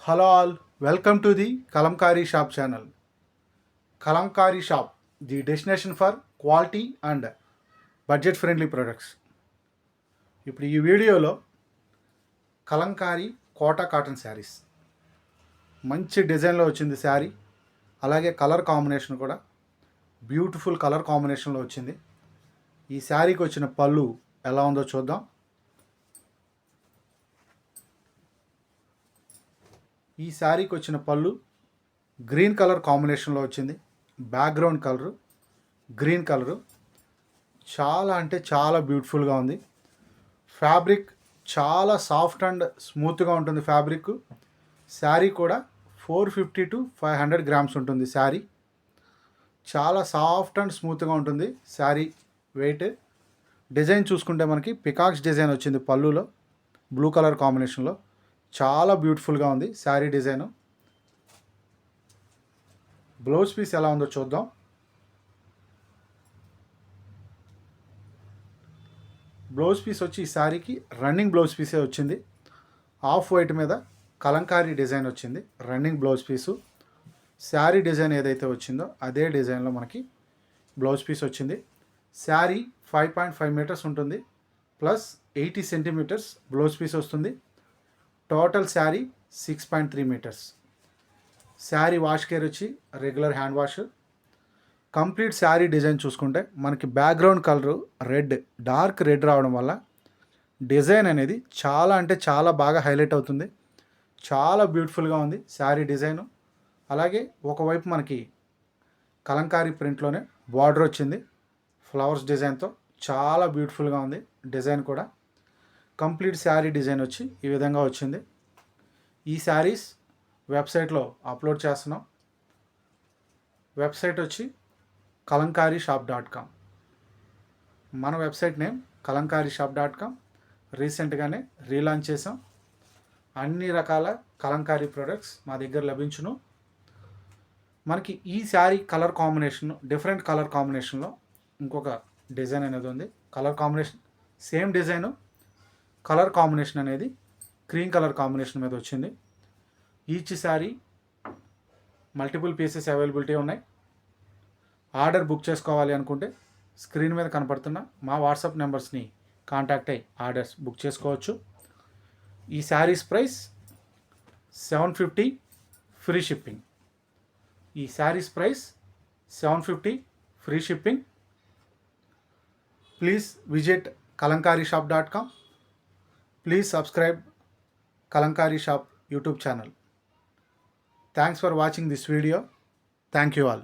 Hello all, welcome to the Kalamkari Shop channel. Kalamkari Shop, the destination for quality and budget friendly products. ఇప్పుడు ఈ వీడియోలో Kalamkari quota cotton saris మంచి డిజైన్లో వచ్చింది శారీ. అలాగే కలర్ కాంబినేషన్ కూడా బ్యూటిఫుల్ కలర్ కాంబినేషన్లో వచ్చింది. ఈ శారీకి వచ్చిన పళ్ళు ఎలా ఉందో చూద్దాం. ఈ శారీకి వచ్చిన పళ్ళు గ్రీన్ కలర్ కాంబినేషన్లో వచ్చింది. బ్యాక్గ్రౌండ్ కలరు గ్రీన్ కలరు చాలా అంటే చాలా బ్యూటిఫుల్గా ఉంది. ఫ్యాబ్రిక్ చాలా సాఫ్ట్ అండ్ స్మూత్గా ఉంటుంది. ఫ్యాబ్రిక్ శారీ కూడా 450 to 500 గ్రామ్స్ ఉంటుంది. శారీ చాలా సాఫ్ట్ అండ్ స్మూత్గా ఉంటుంది. శారీ వెయిట్ డిజైన్ చూసుకుంటే మనకి పికాక్స్ డిజైన్ వచ్చింది పళ్ళులో, బ్లూ కలర్ కాంబినేషన్లో. చాలా బ్యూటిఫుల్గా ఉంది శారీ డిజైను. బ్లౌజ్ పీస్ ఎలా ఉందో చూద్దాం. బ్లౌజ్ పీస్ వచ్చి ఈ శారీకి రన్నింగ్ బ్లౌజ్ పీసే వచ్చింది. ఆఫ్ వైట్ మీద కలంకారీ డిజైన్ వచ్చింది. Running blouse piece. Sari design ఏదైతే వచ్చిందో అదే డిజైన్లో మనకి బ్లౌజ్ పీస్ వచ్చింది. శారీ 5.5 మీటర్స్ ఉంటుంది, ప్లస్ 80 సెంటీమీటర్స్ బ్లౌజ్ పీస్ వస్తుంది. Total sari 6.3 metres. Sari wash care వచ్చి regular hand wash. Complete sari design చూసుకుంటే మనకి background colour red, dark red రావడం వల్ల డిజైన్ అనేది చాలా అంటే చాలా బాగా హైలైట్ అవుతుంది. చాలా బ్యూటిఫుల్గా ఉంది శారీ డిజైను. అలాగే ఒకవైపు మనకి కలంకారీ ప్రింట్లోనే బార్డర్ వచ్చింది ఫ్లవర్స్ డిజైన్తో. చాలా బ్యూటిఫుల్గా ఉంది డిజైన్ కూడా. కంప్లీట్ శారీ డిజైన్ వచ్చి ఈ విధంగా వచ్చింది. ఈ శారీస్ వెబ్సైట్లో అప్లోడ్ చేస్తున్నాం. వెబ్సైట్ వచ్చి kalamkarishop.com. మన వెబ్సైట్ నేమ్ kalamkarishop.com. రీసెంట్గానే రీలాంచ్ చేసాం. అన్ని రకాల కలంకారీ ప్రొడక్ట్స్ మా దగ్గర లభించును. మనకి ఈ sari colour combination, different colour కాంబినేషన్లో ఇంకొక డిజైన్ అనేది ఉంది. Colour combination same design, colour combination అనేది క్రీమ్ కలర్ కాంబినేషన్ మీద వచ్చింది. Each sari multiple pieces availability ఉన్నాయి. ఆర్డర్ బుక్ చేసుకోవాలి అనుకుంటే స్క్రీన్ మీద కనపడుతున్న మా వాట్సాప్ నెంబర్స్ని కాంటాక్ట్ అయ్యి ఆర్డర్స్ బుక్ చేసుకోవచ్చు. ఈ శారీస్ ప్రైస్ 750 ఫ్రీ షిప్పింగ్. ఈ saris price 750 free shipping. Please visit kalamkarishop.com. Please subscribe Kalankari Shop YouTube channel. Thanks for watching this video. Thank you all.